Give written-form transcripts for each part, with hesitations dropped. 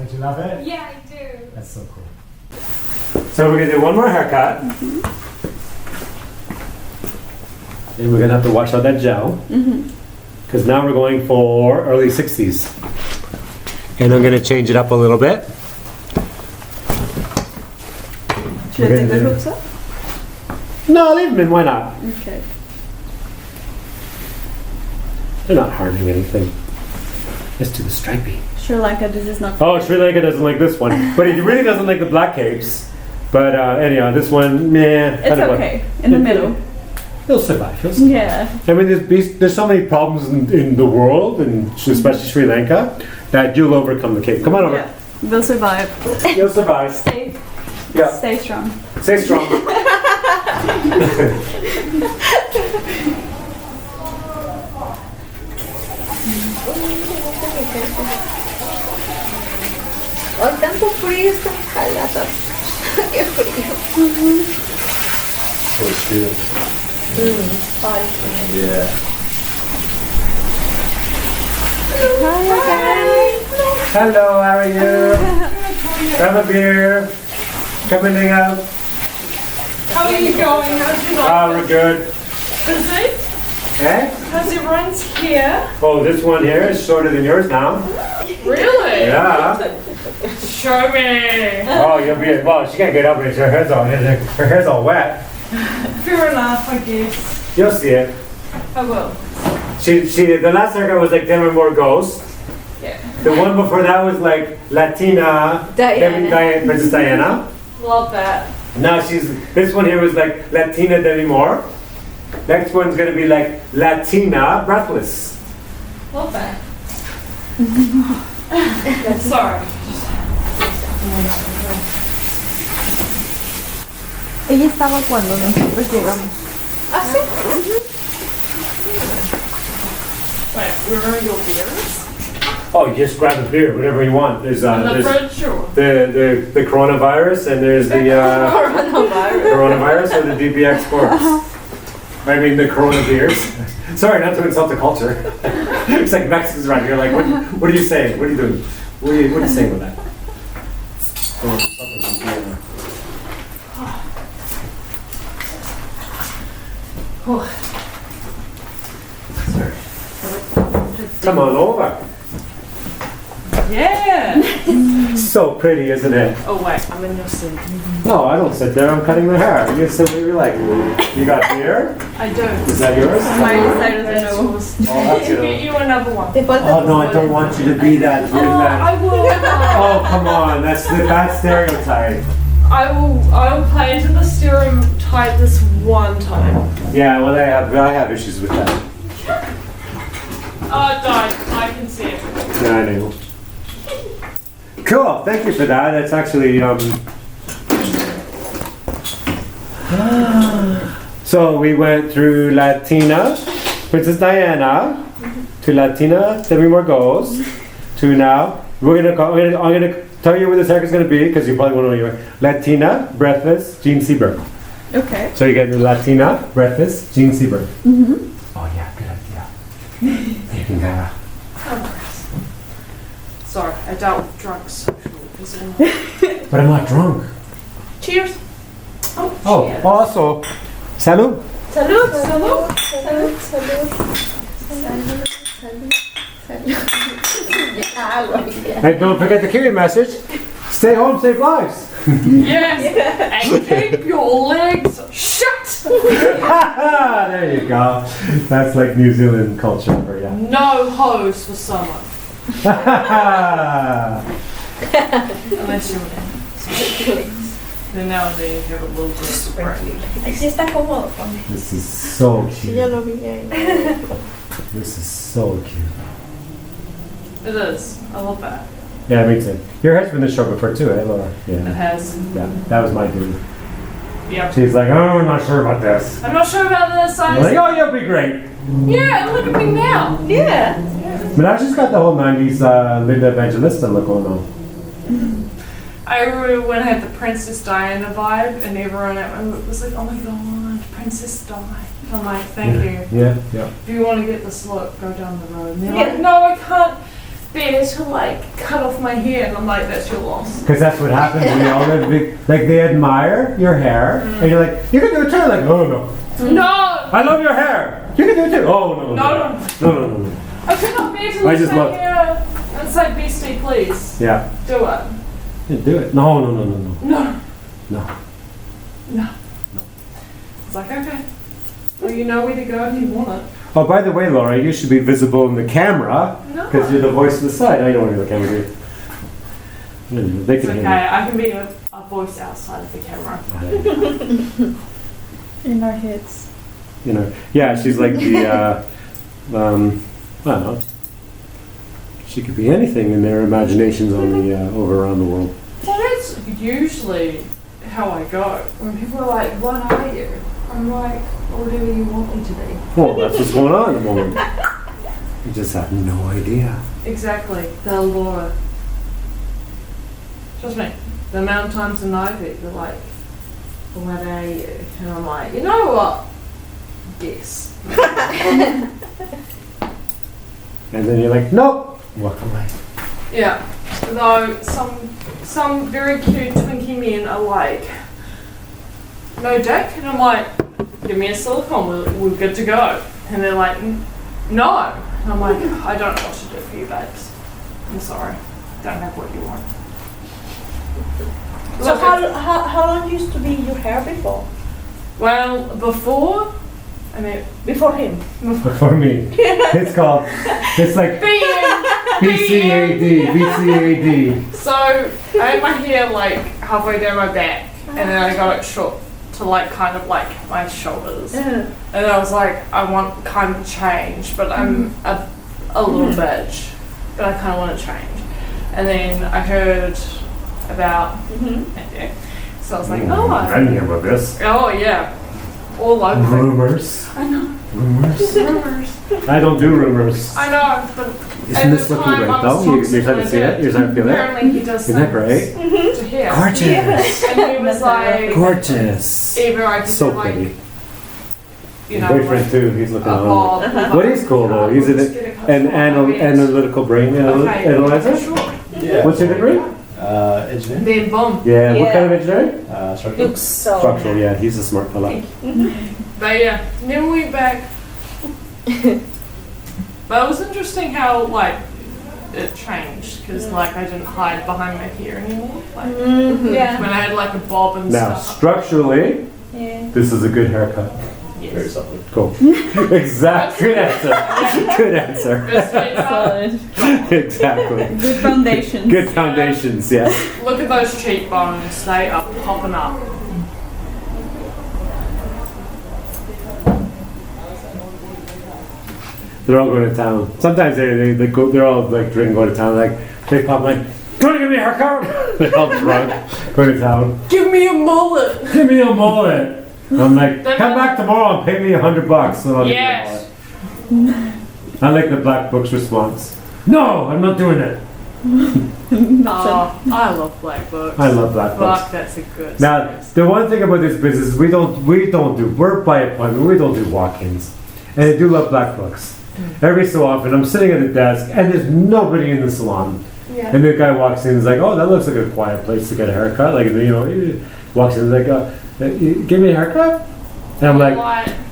Don't you love it? Yeah, I do. That's so cool. So we're gonna do one more haircut. And we're gonna have to wash out that gel. Because now we're going for early 60s. And I'm gonna change it up a little bit. Should I take the hooks up? No, leave them in, why not? Okay. They're not harming anything. Let's do the stripey. Sri Lanka, this is not. Oh, Sri Lanka doesn't like this one. But he really doesn't like the black capes. But anyhow, this one, meh. It's okay. In the middle. He'll survive. He'll survive. Yeah. I mean, there's so many problems in the world, and especially Sri Lanka, that you'll overcome the cape. Come on over. Yeah. We'll survive. You'll survive. Stay strong. Stay strong. Hoy tanto frío esta escalada. Qué frío. Oh, it's good. Ay. Yeah. Hi. Hello, how are you? Have a beer. Come and hang out. How are you going? How's your Oh, we're good. Busy? Eh? How's everyone's here? Oh, this one here is shorter than yours now. Really? Yeah. Show me. Oh, you'll be. Well, she can't get up here. Her hair's all wet. Fair enough, I guess. You'll see it. I will. The last haircut was like Demi Moore Ghost. Yeah. The one before that was like Latina Princess Diana. Love that. Now this one here was like Latina Demi Moore. Next one's gonna be like Latina Breathless. Love that. Sorry. Ella estaba cuando nosotros llegamos. ¿Ah, sí? Wait, where are your beers? Oh, you just grab a beer, whatever you want. There's In the there's fridge or? the coronavirus and there's the coronavirus or the DBX Sports. I mean the Corona beers. Sorry, not to insult the culture. It's like Mexicans around here. Like, what are you saying? What are you doing? What are you saying with that? Sorry. Come on over. Yeah. So pretty, isn't it? Oh wait, I'm in your seat. No, I don't sit there. I'm cutting the hair. You sit where you like. You got beer? I don't. Is that yours? Miley Cyrus That's no. yours. Oh, that's Get yours. you another one. Te falta Oh no, I don't want you to be that. Oh, I will. Oh come on, that's the bad stereotype. I will play into the stereotype this one time. Yeah, well I have issues with that. Oh, don't. I can see it. Yeah, I know. Cool, thank you for that. That's actually So we went through Latina, Princess Diana, to Latina Demi Moore Ghost, to now I'm gonna tell you where this haircut is gonna be because you probably won't know anyway. Latina, Breathless, Jean Sebeg. Okay. So you get the Latina, Breathless, Jean Sebeg. Oh yeah, good idea. Sorry, I dealt with drunk social. But I'm not drunk. Cheers. Oh, cheers. also, salud. Salud. Salud. Salud. Salud. Salud. Salud. Salud. And don't forget the Kiwi message. Stay home, save lives. Yes. And keep your legs shut. There you go. That's like New Zealand culture for you. No hose for someone. Unless you're in. Then nowadays you have a little bit of spray. Así está cómodo, Pone. This is so Sí, ya cute. lo vi ahí. This is so cute. It is. I love that. Yeah, me too. Your hair's been this short before too, eh, Laura? It Yeah. has. Yeah, that was my dude. Yeah. She's like, oh, I'm not sure about this. I'm not sure about this. I'm like, oh, you'll be great. Yeah, look at me now. Yeah. But I just got the whole 90s Linda Evangelista look going on. I remember when I had the Princess Diana vibe, and everyone was like, "Oh my God, Princess Di." I'm like, "Thank you. Yeah, yeah. If you want to get this look, go down the road." And they're like, "No, I can't there to like cut off my hair, and I'm like, that's your loss. Because that's what happens when you all live big. Like they admire your hair, and you're like, you can do it too. Like, oh no. No! I love your hair. You can do it too. Oh no. No. No. I could not bear to I look just at love- hair and say, Beastie, please. Yeah. Do it. Yeah, do it. No. No. It's like, okay. Well, you know where to go if you want it. Oh, by the way, Laura, you should be visible in the camera No. because you're the voice of the side. I don't want to be the camera. Do you? They It's can okay. hear I can be a voice outside of the camera. you. In our heads. You know, yeah, she's like the, I don't know. She could be anything in their imaginations on the over around the world. Well, that's usually how I go. When people are like, what are you? I'm like, whatever you want me to be. Well, that's what's going on at the moment. You just have no idea. Exactly. The Laura. Trust me. The amount of times in Nairobi, they're like, what are you? And I'm like, you know what? Yes. And then you're like, nope, walk away. Yeah. Though some very cute Twinkie men are like, no dick? And I'm like, give me a silicone, we're good to go. And they're like, no. And I'm like, I don't know what to do for you, babes. I'm sorry. Don't have what you want. So how long used to be your hair before? Well, before, I mean, Before him? For me, it's called, it's like BCAD. so I had my hair like halfway down my back, and then I got it short to like kind of like my shoulders. And I was like, I want kind of change, but I'm a little bitch, but I kind of want to change. And then I heard about yeah. So I was like, oh, I didn't hear about this. oh yeah, all over. Rumors. I know. Rumors. Rumors. I don't do rumors. I know, but Isn't at this the looking time great I was though? You're toxic trying to with see it? You're trying to feel it? Apparently he does Isn't that things great? to hair. Gorgeous. And he was like, Gorgeous. either I could So do like, pretty. you know, Boyfriend like too, he's a looking on. bob. What is cool though? He's an analytical brain analyzer. Sure. What's your degree? Engineering. Then boom. Yeah, what Yeah. kind of engineering? Structural. Looks so Structural, yeah, he's a smart fella. But yeah, then we went back. But it was interesting how like it changed because like I didn't hide behind my hair anymore. Like Yeah. when I had like a bob and Now, stuff. structurally, Yeah. this is a good haircut. Very Yes. subtle. Cool. Exactly. Good answer. Good answer. Best way to- Solid. Exactly. Good foundations. Good foundations, yes. Look at those cheekbones, they are popping up. They're all going to town. Sometimes they go. They're all like drinking, going to town. Like they pop like, "Do you want to give me a haircut?" They're all drunk, going to town. Give me a mullet! Give me a mullet. I'm like, come back tomorrow and pay me $100. And I'll give you a Yes! mullet. I like the Black Book's response. No, I'm not doing it. Oh, I love black books. I love Black Books. Fuck, that's a good Now, series. the one thing about this business is we're by appointment, we don't do walk-ins. And I do love Black Books. Every so often, I'm sitting at a desk and there's nobody in the salon. Yeah. And the guy walks in and is like, oh, that looks like a quiet place to get a haircut. Like, you know, he walks in and is like, give me a haircut? And I'm like,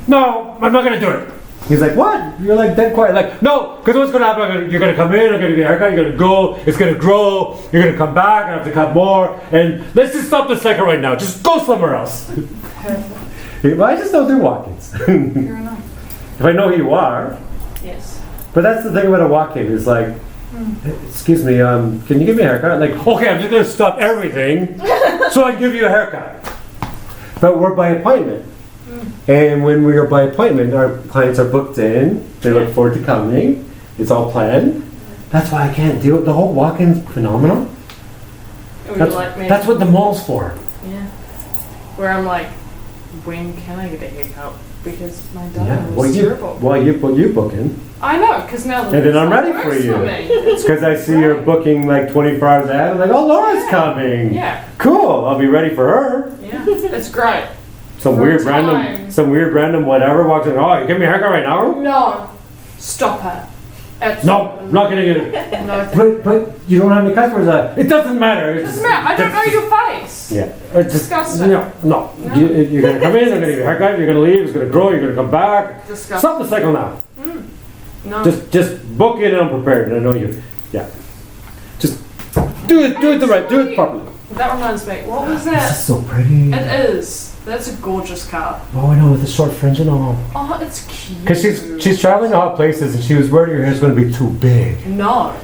no, I'm not going to do it. He's like, what? You're like dead quiet. Like, no, because what's going to happen? You're going to come in, I'm going to get a haircut, you're going to go, it's going to grow, you're going to come back, I have to cut more, and let's just stop the cycle right now. Just go somewhere else. Well, I just don't do walk-ins. Fair enough. If I know who you are. Yes. But that's the thing about a walk-in is like, excuse me, can you give me a haircut? Like, okay, I'm just going to stop everything so I can give you a haircut. But we're by appointment. And when we are by appointment, our clients are booked in. They look forward to coming. It's all planned. That's why I can't do it. The whole walk-in's phenomenal. Would you like me? That's what the mall's for. Yeah. Where I'm like, when can I get a haircut? Because my Yeah. dad Well, was terrible. you booking. I know, because now the And then I'm ready works for you. me. It's Because I see you're booking like 24 hours ahead. I'm like, oh, Laura's coming. Yeah. Cool. I'll be ready for her. Yeah, it's great. Some For weird time. random whatever walks in. Oh, you give me a haircut right now? No, stop it. Absolutely. I'm not gonna get it. No. But you don't have any customers. It doesn't matter. It doesn't matter. I don't know your face. Yeah. It's just, Disgusting. No. You're gonna come in. I'm gonna get your haircut. You're gonna leave. It's gonna grow. You're gonna come back. Disgusting. Stop the cycle now. No. Just book in and I'm prepared. And I know you. Yeah. Just do it properly. That reminds me. What was This that? is so pretty. It is. That's a gorgeous car. Oh, I know, with the short fringe and all. Oh, it's cute. Because she's traveling to hot places and she was worried her hair's going to be too big. No.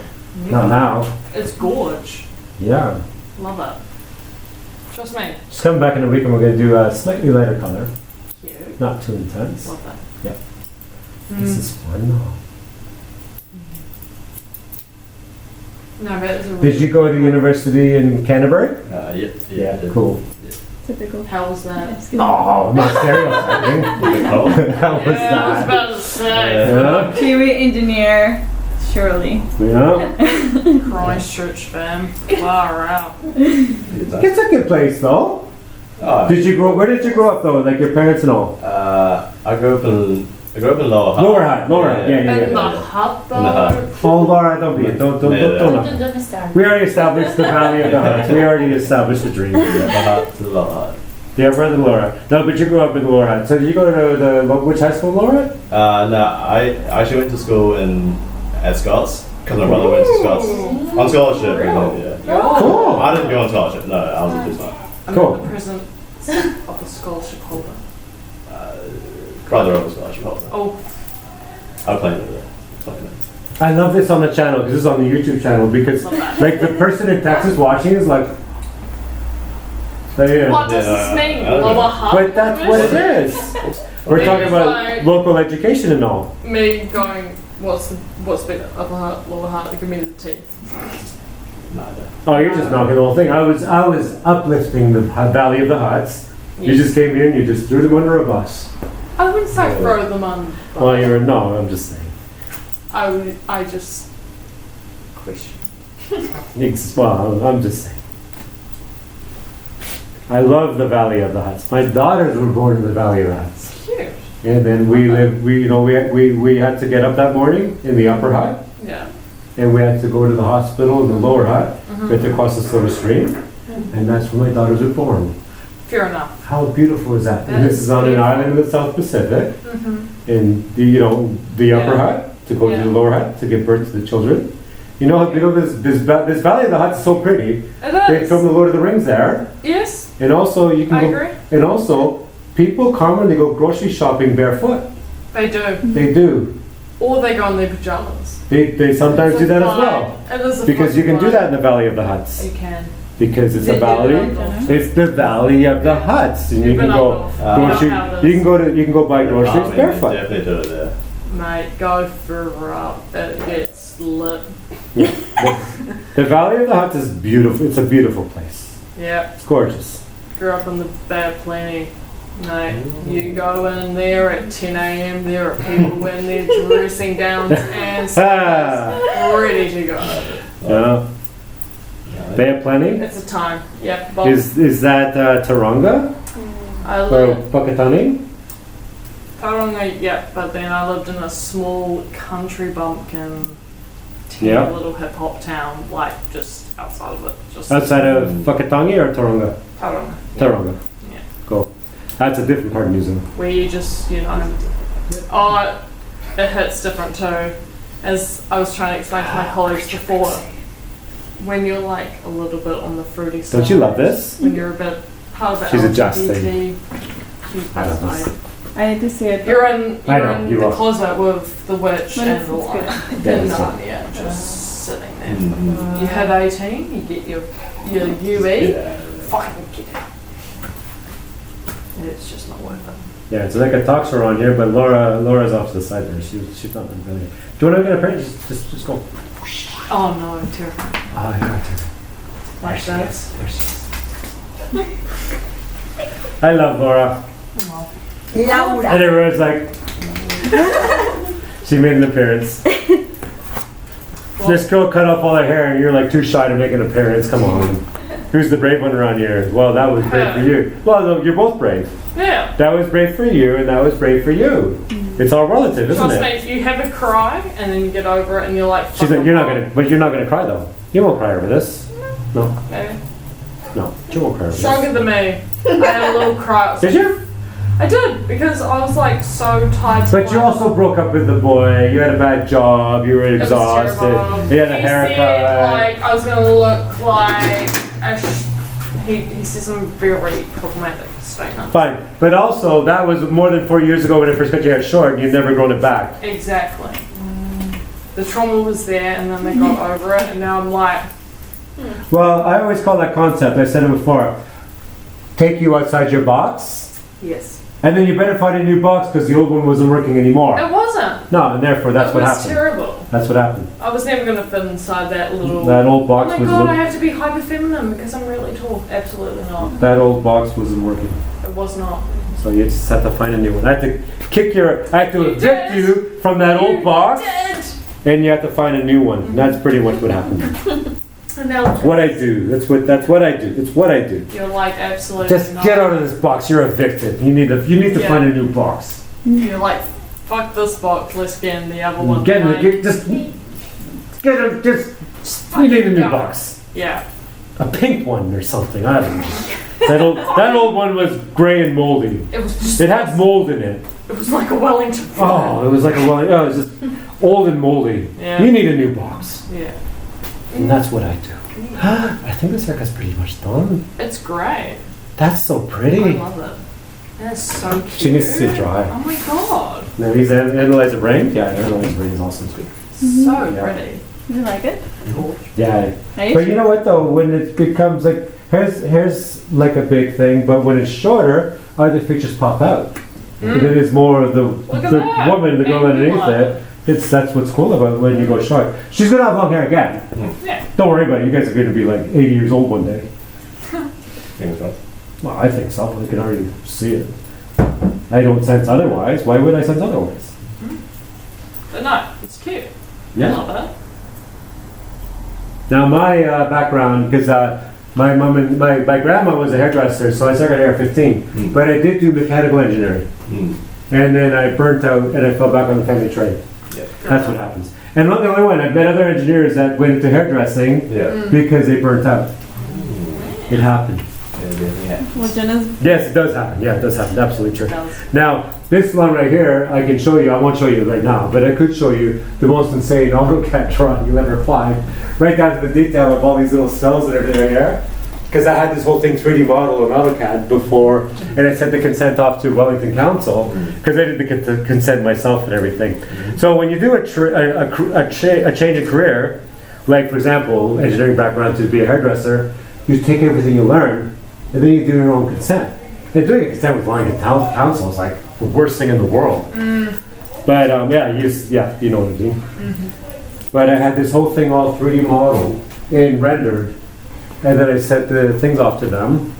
Not now. It's gorge. Yeah. Love it. Trust me. She's coming back in a week and we're going to do a slightly lighter color. Cute. Not too intense. Love that. Yeah. This is fun though. No, but it's a really Did you go to university in Canterbury? Yeah. Cool. Typical. How was that? It's good. Oh, not stereotyping. How was Yeah, I was that? about to say. Yeah. Kiwi engineer, surely. Yeah. Christchurch fam. Far out. It's a good place though. Where did you grow up though? Like your parents and all? I grew up in Lower Hutt. Lower Hutt, yeah. In the hut In the hut. though. Oh, Laura, don't be it. Don't. We already established the Valley of the Hutt. We already established the dream. The Hut to Lower Hutt. Yeah, brother Laura. No, but you grew up in Lower Hutt. So did you go to which high school, Laura? No, I actually went to school at Scots because my brother went to Scots on scholarship. Yeah. Cool. I didn't go on scholarship. No, I was a business. I'm Cool. the present of a scholarship holder. Brother of a scholarship holder. Oh, I claimed it. I love this on the channel because this is on the YouTube channel because Love that. like the person in Texas watching is like, yeah. what does this mean? I don't know. Lower hut? But that's what it is. We're talking about local education and all. Me going, what's the upper heart, lower heart, give me the tea. Neither. Oh, you're just knocking the whole thing. I was uplifting the Valley of the Huts. You Yes. just came here and you just threw them under a bus. I wouldn't say throw them on. Well, no, I'm just saying. I just question. Well, I'm just saying. I love the Valley of the Huts. My daughters were born in the Valley of the Huts. Cute. And then we had to get up that morning in the upper hut, Yeah. and we had to go to the hospital in the lower hut. Mm-hmm. We had to cross the Silver Stream, and that's where my daughters were born. Fair enough. How beautiful is that? That And this is is on an beautiful. island in the South Pacific, Mm-hmm. in the upper Yeah. hut to go Yeah. to the lower hut to give birth to the children. You know this Valley of the Huts is so pretty. It They is. filmed the Lord of the Rings there, Yes, and also you can I go. agree. And also, people commonly go grocery shopping barefoot. They do. They do. Or they go in their pajamas. They sometimes It's do a that as vibe. well. It is a Because you can do vibe. that in the Valley of the Huts. You can. Because it's Did a you valley. do that? It's the Valley of the Huts, and you You've can been go up grocery. north. You can go buy groceries barefoot. Definitely do it there. Mate, go for it gets lit. The Valley of the Huts is beautiful. It's a beautiful place. Yeah. It's gorgeous. Grew up in the Bad Plenty. Mate, you go in there at 10 a.m. There are people in there dressing down and ready to go. Yeah. They have plenty. It's a time. Yeah. Bob. Is that Taronga I or lived Whakatane? Tauranga, yeah, but then I lived in a small country bumpkin, teeny Yeah. little hip hop town, like just outside of it. Just Outside of Whakatangi or Taronga? Tauranga. Taronga. Yeah. Cool. That's a different part of New Zealand. Where you just, it hits different too. As I was trying to explain to my colleagues before, when you're like a little bit on the fruity side. Don't you love this? When you're a bit part of the She's LGBT, adjusting. I love this. I need to see it. You're in, I you're know, in you the are. closet with the witch But and it's the lion. good. Yeah, In it's Narnia, just sitting there. Mm. You hit 18, you get your UE, Yeah. fucking get it. It's just not worth it. Yeah, it's like a talk show on here, but Laura's off to the side there. She's not really. Do you want to get a print? Just go. Oh no, terrifying. Oh, yeah. Like that. There she is. I love Laura. Oh. Laura. And everyone's like, she made an appearance. This girl cut off all her hair and you're like too shy to make an appearance. Come on. Who's the brave one around here? Well, that was brave for you. Well, no, you're both brave. Yeah. That was brave for you and that was brave for you. It's all relative, isn't Trust me, it? if you have a cry and then you get over it and you're like, She's like, you're not gonna cry though. You won't cry over this. No, okay. no, you won't cry over this. Stronger than me. I had a little cry. Did you? I did, because I was like so tired. But you also broke up with the boy. You had a bad job. You were It was exhausted. terrible. You had a He haircut. said, like, I was gonna look like he said some very problematic statements. Fine, but also that was more than 4 years ago when I first got your hair short. And you've never grown it back. Exactly. The trauma was there, and then they got over it, and now I'm like, Well, I always call that concept. I said it before. Take you outside your box, yes. and then you better find a new box because the old one wasn't working anymore. It wasn't. No, and therefore that's It what was happened. terrible. That's what happened. I was never gonna fit inside that little. That old Oh box my was. god, I have to be hyper feminine because I'm really tall. Absolutely not. That old box wasn't working. It was not. So you just had to find a new one. I had to I had to You evict did. you from that You old box, did. and you have to find a new one. And that's pretty much what happened. And now What I do. That's what I do. It's what I do. you're like absolutely Just not. get out of this box. You're evicted. You need to Yeah. find a new box. You're like, fuck this box, let's get in the other one. Get Like, just get a just. You need a new go. box. Yeah. A pink one or something. I don't know. That old one was gray and moldy. It was just. It had mold in it. It was like a Wellington. Oh, it was like a it was just old and moldy. Yeah. You need a new box. Yeah. And that's what I do. I think this haircut's pretty much done. It's great. That's so I pretty. love it. That's so cute. She needs to see it dry. Oh my god. Now he's analyzed rain. Yeah, analyzed rain is awesome. So Yeah. pretty. You like it? Yeah. Are you But you sure? know what though? When it becomes like hair's like a big thing, but when it's shorter, other features pop out. And it is more of the at that. woman, the girl Maybe underneath one. it. That's what's cool about it when you go short. She's gonna have long hair again. Yeah. Don't worry about it. You guys are gonna be like 80 years old one day. Fingers crossed. Well, I think so. I can already see it. I don't sense otherwise. Why would I sense otherwise? But no, it's cute. I Yeah. love it. Now my background, because my mom and my grandma was a hairdresser, so I started hair at 15. But I did do mechanical engineering, and then I burnt out and I fell back on the family trade. Yeah. That's what happens. And I'm not the only one. I've met other engineers that went into hairdressing Yeah. because they burnt out. It happened. Yeah. Well, Jenna's Yes, it does happen. Yeah, it does happen. Absolutely true. Does. Now, this one right here, I can show you. I won't show you right now, but I could show you the most insane AutoCAD drawing you'll ever find. Right down to the detail of all these little cells and everything right here. Because I had this whole thing 3D model in AutoCAD before, and I sent the consent off to Wellington Council, because I did the consent myself and everything. So when you do a change of career, like for example, engineering background to be a hairdresser, you take everything you learn, and then you do your own consent. And doing a consent with Wellington Council is like the worst thing in the world. But you know what I mean. But I had this whole thing all 3D modeled and rendered, and then I sent the things off to them.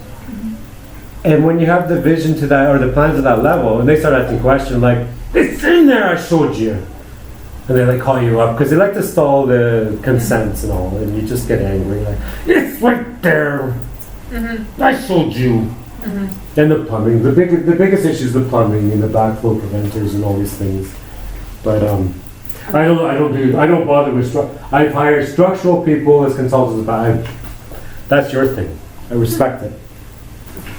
And when you have the vision to that, or the plan to that level, and they start asking questions like, "It's in there, I showed you." And they like call you up, because they like to stall the consents and all, and you just get angry, like, "It's right there, I showed you." And the plumbing, the biggest issue is the plumbing and the backflow preventers and all these things. But I don't bother with I've hired structural people as consultants, but that's your thing. I respect it.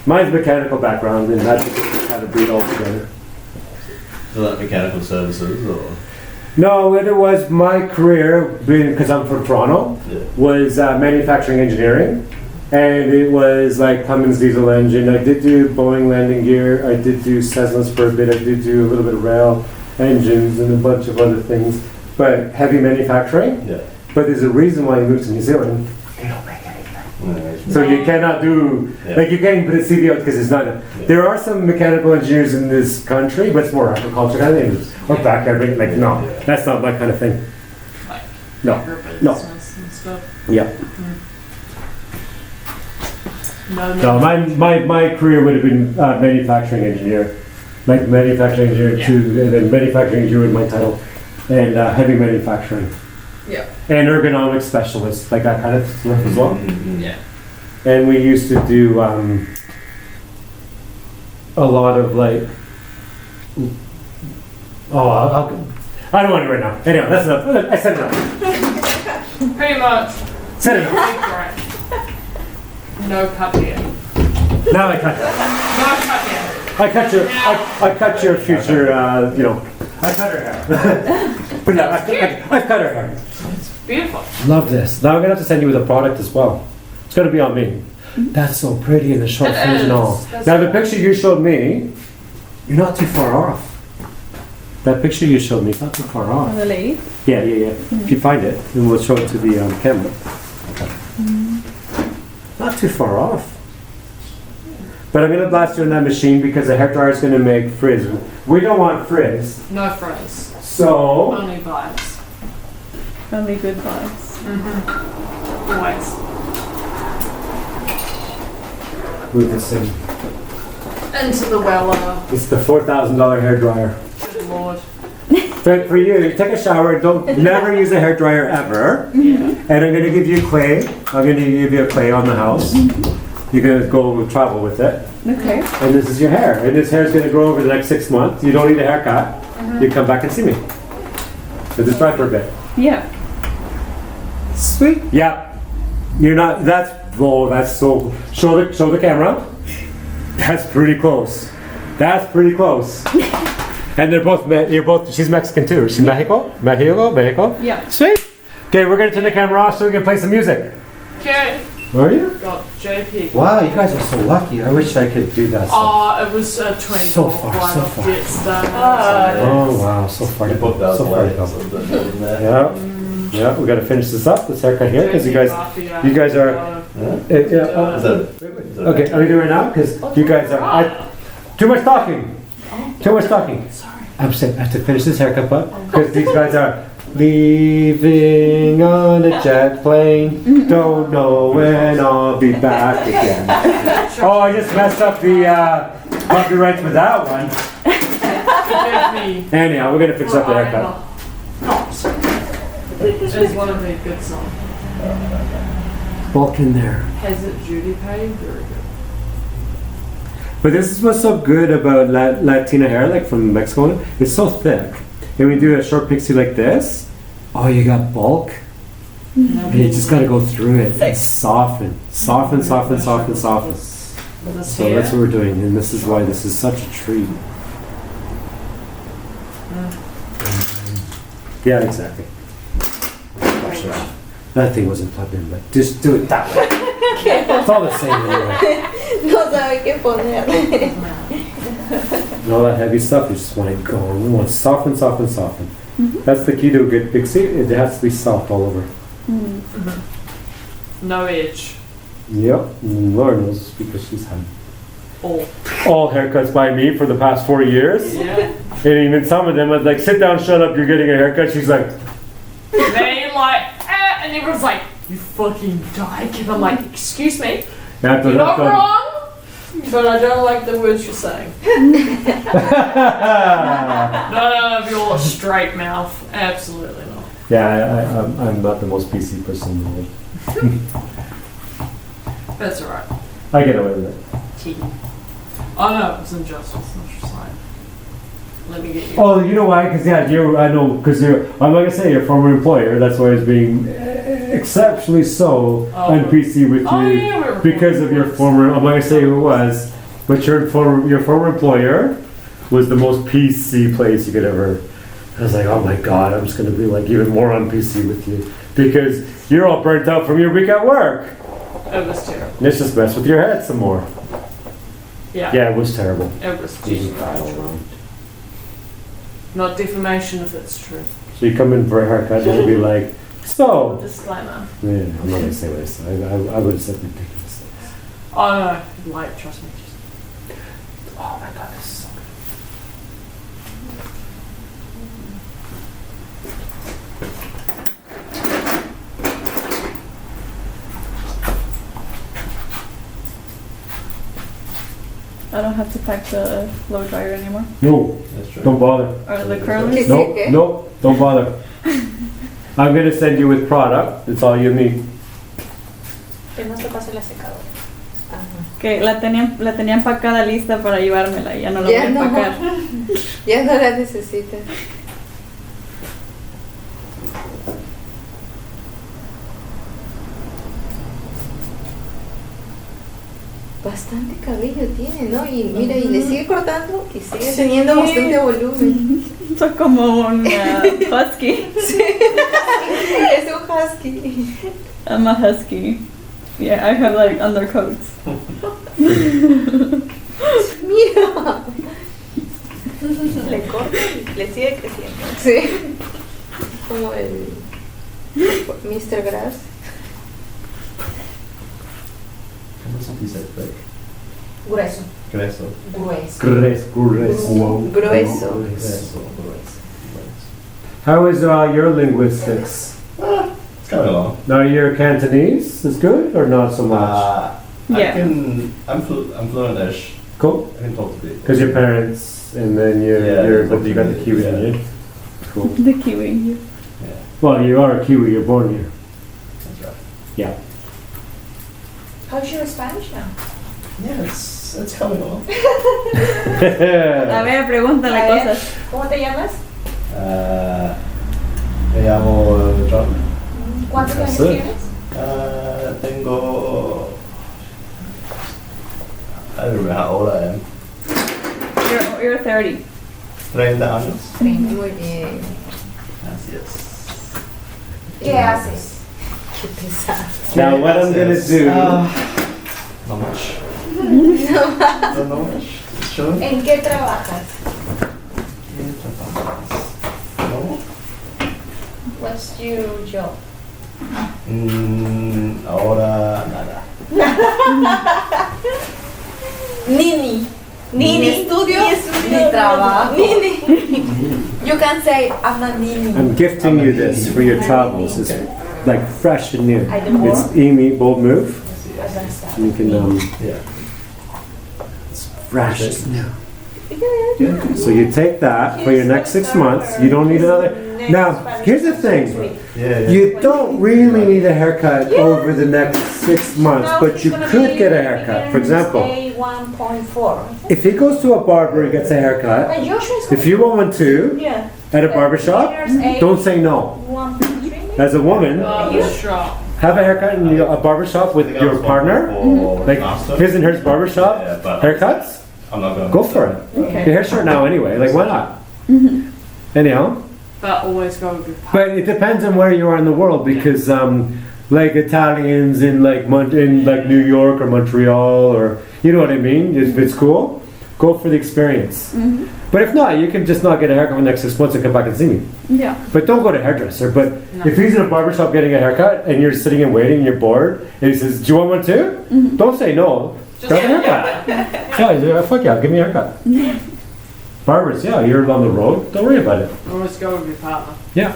Mine's mechanical background, and that's how to breed all together. So that mechanical services or? No, it was my career, because I'm from Toronto, Yeah. was manufacturing engineering. And it was like Cummins diesel engine. I did do Boeing landing gear. I did do Cessnas for a bit. I did do a little bit of rail engines and a bunch of other things. But heavy manufacturing. Yeah. But there's a reason why you moved to New Zealand. They don't make anything. So you cannot do, Yeah. like you can't even put a CV out because it's not. There are some mechanical engineers in this country, but it's more agriculture kind of thing. Or backyard, like no, that's not my kind of thing. Like, No, no. agribusiness and stuff. Yeah. No. No, my career would have been manufacturing engineer, like manufacturing engineer Yeah. too, and then manufacturing engineer was my title, and heavy manufacturing, Yeah. and ergonomics specialist, like that kind of stuff as well. Yeah. And we used to do a lot of like Oh, I don't want it right now. Anyway, that's enough. I said enough. Pretty much. Said enough. Right. No cut here. Now I cut. No cut here. I cut your future. You know, I cut her hair. But no, I cut her hair. It's beautiful. Love this. Now I'm gonna have to send you with a product as well. It's gonna be on me. That's so pretty in the short It sleeves and all. is. That's Now the right. picture you showed me, you're not too far off. That picture you showed me is not too far off. On the lathe. Yeah. If you find it, then we'll show it to the camera. Not too far off. But I'm gonna blast you in that machine because the hair dryer is gonna make frizz. We don't want frizz. No frizz. So Only vibes. Only good vibes. Always. move this in. Into the weller. It's the $4,000 hair dryer. Good lord. But for you, take a shower, never use a hair dryer ever. And I'm gonna give you clay. I'm gonna give you a clay on the house. You're gonna go travel with it. Okay. And this is your hair. And this hair is gonna grow over the next 6 months. You don't need a haircut. You come back and see me. So just dry for a bit. Yeah. Sweet. Yeah. You're not, that's so, show the camera. That's pretty close. That's pretty close. And she's Mexican too. She's Mexico? Mexico? Yeah. Sweet. Okay, we're gonna turn the camera off so we can play some music. Okay. Are you? Got JP. Wow, you guys are so lucky. I wish I could do that. Oh, it was 24 So far, so far. Jetstar. Oh wow, so far to You put that so far to go. Yeah, yeah. We got to finish this up. This haircut here because you guys are. Okay, I'm gonna do it right now because you guys are. Too much talking. Too much talking. Sorry. I'm saying I have to finish this haircut up because these guys are leaving on a jet plane. Don't know when I'll be back again. Oh, I just messed up the copyrights with that one. Forgive me. Anyhow, we're gonna fix up the haircut. It's one of the good songs. Bulk in there. Has it Judy paid? Very good. But this is what's so good about Latina hair, like from Mexico. It's so thick. And we do a short pixie like this. Oh, you got bulk. And you just gotta go through it and soften. Soften. So that's what we're doing. And this is why this is such a treat. Yeah, exactly. That thing wasn't plugged in, but just do it that way. It's all the same anyway. No sabe qué poner. And all that heavy stuff, you just want to go. We want to soften. That's the key to a good pixie. It has to be soft all over. No edge. Yep. Laura knows because she's had All. haircuts by me for the past 4 years. Yeah. And even some of them, I'd like, sit down, shut up, you're getting a haircut. She's like, They like, and everyone's like, you fucking dyke. And I'm like, excuse me. after You're not that, wrong, but I don't like the words you're saying. None of your straight mouth. Absolutely not. Yeah, I'm not the most PC person in the world. That's alright. I get away with it. Oh no, it was injustice. Not just like, let me get you. Oh, you know why? Because I know, because I'm not gonna say your former employer. That's why I was being exceptionally so un-PC with you yeah, because of your former. I'm not gonna say who it was, but your former employer was the most PC place you could ever. I was like, oh my god, I'm just gonna be like even more un-PC with you because you're all burnt out from your week at work. It was terrible. Let's just mess with your head some more. Yeah. Yeah, it was terrible. It was terrible. Not defamation if it's true. So you come in for a haircut and it'll be like, so. Disclaimer. Yeah, I'm not gonna say what I said. I would have said ridiculous things. Oh no, like, trust me. Oh my god, this is so good. I don't have to pack the blow dryer anymore. No, That's true. don't bother. Or the curlers. No, don't bother. I'm gonna send you with product. It's all you need. Que no se pase la secadora. Ok. Que la tenía empacada lista para llevármela y ya no la voy a Ya no. empacar. Ya no la necesitas. Bastante cabello tiene, ¿no? Y mira, y le sigue cortando y sigue teniendo bastante volumen. Soy como un husky. Es un husky. I'm a husky. Yeah, I have like undercoats. Mira. Le corta y le sigue creciendo. Sí. Como el Mr. Grass. ¿Cómo se dice? Grueso. Grueso. Grueso. Grueso. Grueso. How is your linguistics? It's coming along. Now your Cantonese is good or not so much? Yeah. I'm fluent-ish. Cool. I can talk to people. Because your parents and then but you got the Kiwi in you. Cool. The kiwi. Yeah, Well, you are a Kiwi. You're born here. that's right. Yeah. How's your Spanish now? Yeah, it's coming along. A ver, pregúntale A ver. cosas. ¿Cómo te llamas? Me llamo John. ¿Cuántos años Sí. tienes? Tengo. I don't remember how old I am. You're 30. 30 años. Muy bien. Así es. ¿Qué haces? Qué pesado. Now what I'm gonna do? Not much. Not much. Sure. ¿En qué trabajas? No. What's your job? Ahora nada. Nini. Ni estudio, ni trabajo. Nini. You can say, I'm a nini. I'm gifting you this for your travels. It's like fresh and new. It's Amy Bold Move. You can Yeah. it's fresh. It's new. So you take that for your next 6 months. You don't need another. Now, here's the thing. Yeah. You don't really need a haircut over the next 6 months, but you could get a haircut. For example, 1.4. if he goes to a barber and gets a haircut, And Joshua's if you want one too, yeah. at a barber shop, don't say no. 1.3. As a woman, Strong. have a haircut in a barber shop with your partner. Like his and hers barber shop Yeah, but- haircuts. I'm not gonna. Go for it. Okay. Your hair's short now anyway. Like why not? Anyhow, But always go with but it depends on where you are in the world because like Italians in like New York or Montreal or you know what I mean. If it's cool, go for the experience. But if not, you can just not get a haircut for the next 6 months and come back and see me. Yeah. But don't go to hairdresser. But No. if he's in a barbershop getting a haircut and you're sitting and waiting and you're bored and he says, do you want one too? Don't say no. Just Grab a haircut. Yeah, fuck yeah, give me a haircut. Barbers, yeah, you're on the road. Don't worry about it. Always go with your partner. Yeah.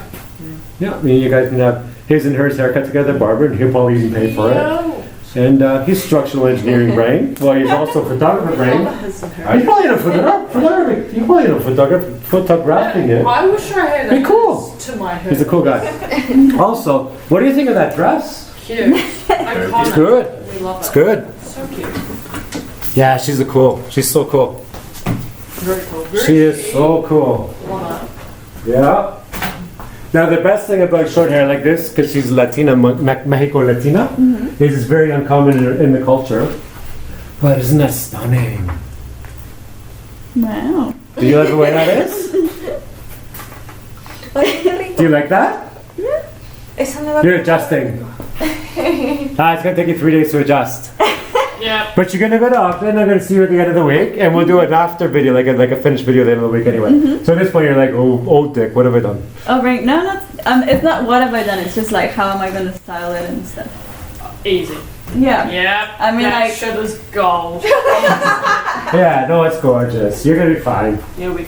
Yeah, I mean, you guys can have his and hers haircut together, barber, and he'll probably even pay for it. And he's structural engineering brain. Well, he's also photographer brain. He's probably in a photography. He's probably in a photographing it. I wish I had Be cool. to my head. He's a cool guy. Also, what do you think of that dress? Cute. Iconic. It's good. We love It's it. good. So cute. Yeah, she's so cool. Very cool. Very She is so cool. Love Yeah. Now the best thing about short hair like this, because she's Latina, Mexico Latina, is it's very uncommon in the culture. But isn't that stunning? Wow. Do you like the way that is? Do you like that? Esa nueva. You're adjusting. It's gonna take you 3 days to adjust. it. Yeah. But you're gonna go to Auckland. I'm gonna see you at the end of the week, and we'll do an after video, like a finished video at the end of the week anyway. So at this point, you're like, oh, dick, what have I done? Oh, right. No, not. It's not what have I done. It's just like how am I gonna style it and stuff. Easy. Yeah. Yeah. I mean, that like- shit is gold. Yeah, no, it's gorgeous. You're gonna be fine. Yeah, we.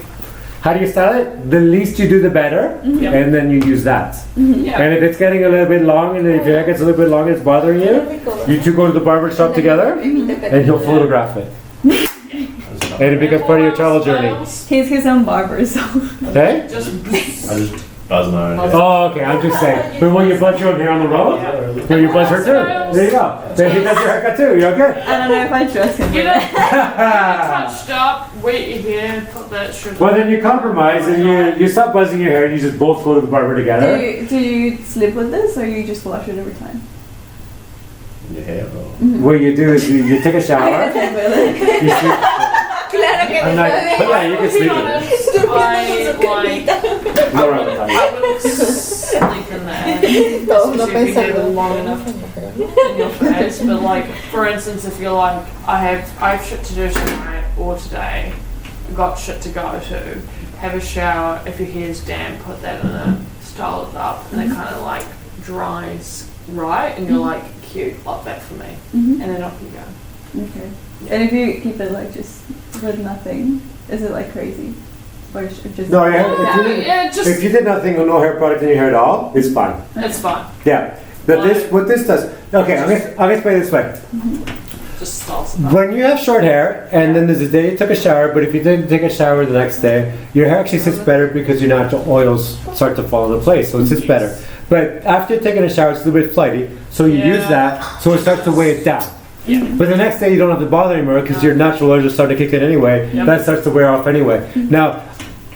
How do you style it? The least you do, the better, Yeah. and then you use that. Yeah. And if it's getting a little bit long, and if your hair gets a little bit long, and it's bothering you two go to the barber shop together, and he'll photograph it. And it becomes part of your travel journey. He's his own barber, so. Okay? Just. I just I don't know. Oh, okay. I'm just saying. But when you buzz your own hair on the road, when you buzz her too. There you go. Then he does your haircut too. You're okay. I don't know if I trust him. You know, touched up, wait your hair, put that shit. Well, then you compromise and you stop buzzing your hair and you just both go to the barber together. Do you sleep with this or you just wash it every time? Your hair, or? What you do is you take a shower. You sleep. Claro que I'm not, but yeah, you can To be sleep with it. honest, I No wrong with that. will sleep in there. Todos no Especially if you have pensando. long enough in your face. But like, for instance, if you're like, I have shit to do tonight or today, I've got shit to go to, have a shower. If your hair's damp, put that in it, style it up, and it kind of like dries right, and you're like, cute, like that for me, and then off you go. Okay. And if you keep it like just with nothing, is it like crazy? Or just No, yeah, if you did nothing or no hair product in your hair at all, it's fine. It's fine. Yeah. But what this does, okay, I'll explain it this way. Just styles it up. When you have short hair, and then there's a day you took a shower, but if you didn't take a shower the next day, your hair actually sits better because your natural oils start to fall into place, so it sits better. But after taking a shower, it's a little bit flighty, so you use that, so it starts to weigh it down. Yeah. But the next day you don't have to bother anymore because your natural oils are starting to kick in anyway. Yep. That starts to wear off anyway. Now,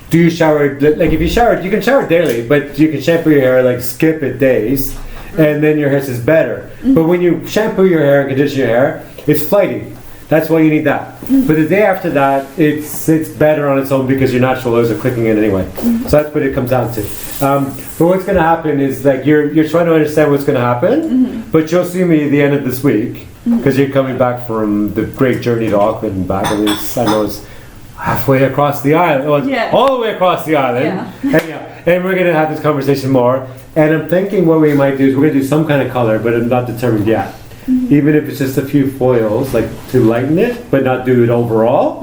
do you shower, like if you shower, you can shower daily, but you can shampoo your hair, like skip it days, and then your hair sits better. But when you shampoo your hair and condition your hair, it's flighty. That's why you need that. But the day after that, it's better on its own because your natural oils are clicking in anyway. So that's what it comes down to. But what's going to happen is like you're trying to understand what's going to happen, but you'll see me at the end of this week because you're coming back from the great journey to Auckland and back. I mean, I know it's halfway across the island, all the way across the island. And we're going to have this conversation more. And I'm thinking what we might do is we're going to do some kind of color, but I'm not determined yet. Even if it's just a few foils, like to lighten it, but not do it overall,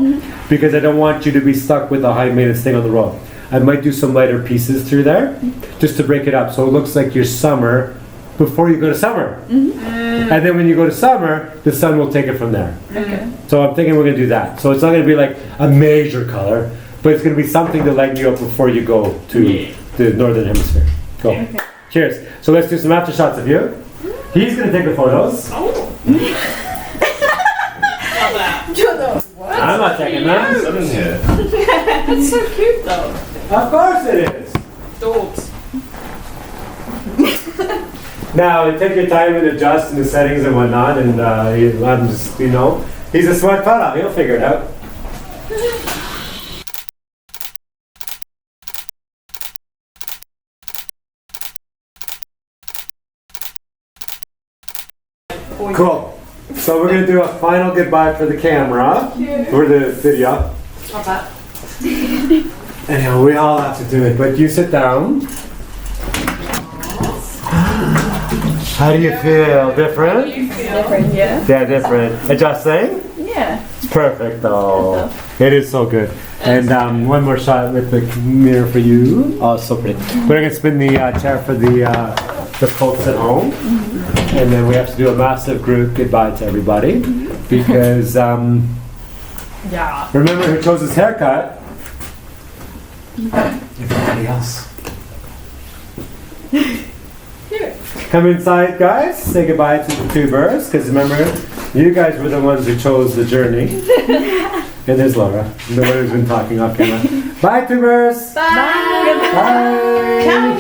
because I don't want you to be stuck with a high maintenance thing on the road. I might do some lighter pieces through there, just to break it up, so it looks like your summer before you go to summer. And then when you go to summer, the sun will take it from there. Okay. So I'm thinking we're gonna do that. So it's not gonna be like a major color, but it's gonna be something to lighten you up before you go to the northern hemisphere. Go. Okay. Cheers. So let's do some after shots of you. He's gonna take the photos. How that? Yo no. I'm not taking that. Is that in here? That's so cute though. Of course it is. Dogs. Now, take your time and adjust in the settings and whatnot, and I'm just, he's a smart fella. He'll figure it out. Cool. So we're gonna do a final goodbye for the camera, for the video. Not that. Anyhow, we all have to do it, but you sit down. How do you feel? Different? Different, yeah. Yeah, different. Adjusting? Yeah. It's perfect though. It is so good. And one more shot with the mirror for you. Oh, so pretty. We're gonna spin the chair for the folks at home. And then we have to do a massive group goodbye to everybody. Because Yeah. remember who chose his haircut? Everybody else. Come inside, guys. Say goodbye to the tubers, because remember, you guys were the ones who chose the journey. And there's Laura, the one who's been talking off camera. Bye, tubers. Bye. Bye.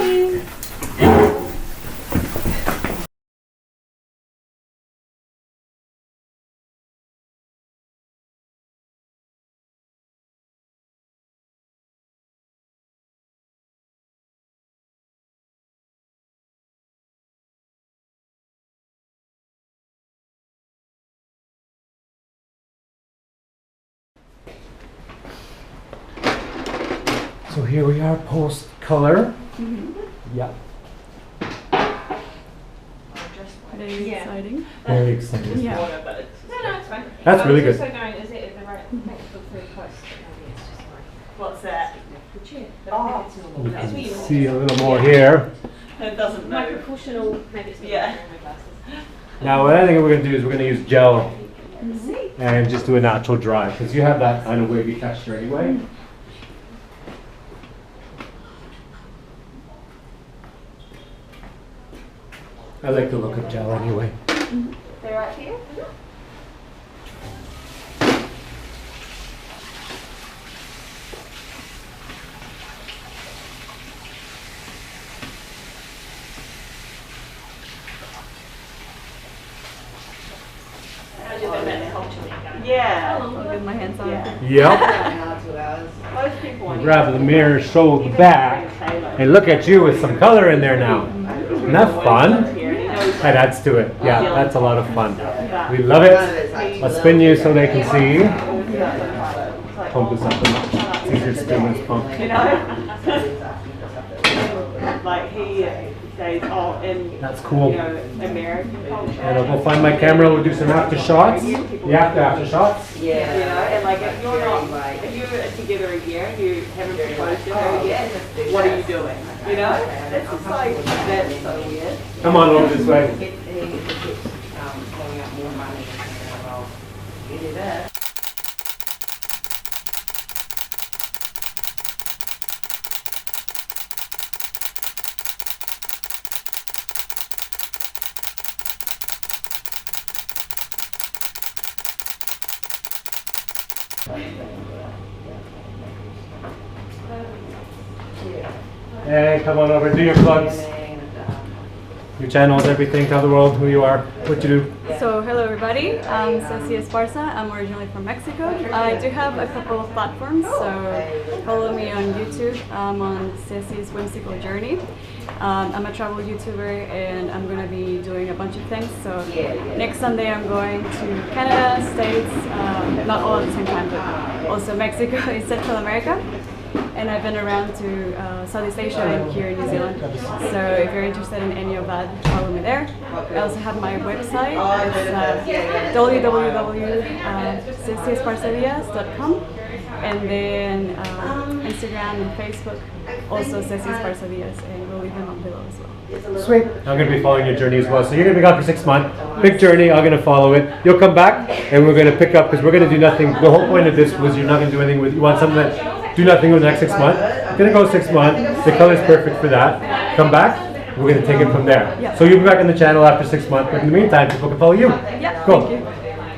So here we are, post color. Yeah, Very exciting. very excited. Yeah. No, it's fine. That's really good. I was also going, is it the right thing to look very close? Maybe it's just like, What's that? the chair. Oh. Maybe it's normal. You That's can what you see a little more here. It doesn't My know. proportional, maybe it's not Yeah. my glasses. Now what I think we're going to do is we're going to use gel and just do a natural dry, because you have that kind of wavy texture anyway. I like the look of gel anyway. They're right here. Yeah. I'll get my hands on it. Yep. Grab the mirror, show the back, and look at you with some color in there now. Isn't that fun? That adds to it. Yeah, that's a lot of fun. We love it. I'll spin you so they can see. Pump this up enough. It's easier to spin when it's pumped. Like he stays all in, That's cool. you know, American culture. And I'll go find my camera. We'll do some after shots. The after shots. You know, and like if you're not, if you're together a year and you haven't proposed to her yet, what are you doing? You know, it's just like that's so weird. Come on over this way. Hey, come on over. Do your plugs. Your channels, everything. Tell the world who you are, what you do. So hello everybody, I'm Cecy Esparza. I'm originally from Mexico. I do have a couple of platforms, so follow me on YouTube. I'm on Cecy's Whimsical Journey. I'm a travel YouTuber and I'm going to be doing a bunch of things. So next Sunday I'm going to Canada, States, not all at the same time, but also Mexico and Central America. And I've been around to Southeast Asia and here in New Zealand. So if you're interested in any of that, follow me there. I also have my website. It's www.cecyesparcedias.com. And then Instagram and Facebook, also Cecy Esparza, and we'll leave them on below as well. Sweet. I'm going to be following your journey as well. So you're going to be gone for 6 months. Big journey. I'm going to follow it. You'll come back and we're going to pick up because we're going to do nothing. The whole point of this was you're not going to do anything with, you want something that do nothing with the next 6 months. You're going to go 6 months. The color's perfect for that. Come back. We're going to take it from there. Yeah. So you'll be back on the channel after 6 months. But in the meantime, people can follow you. Yeah, Cool. thank you.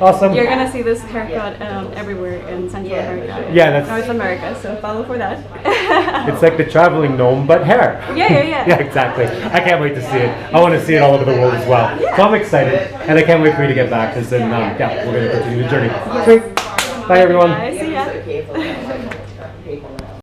Awesome. You're gonna see this haircut everywhere in Central America. Yeah, that's- North America, so follow for that. It's like the traveling gnome, but hair. Yeah. Yeah, exactly. I can't wait to see it. I want to see it all over the world as well. So I'm excited, and I can't wait for you to get back because then, yeah, we're going to continue the journey. Sweet. Bye, everyone. Bye, see ya.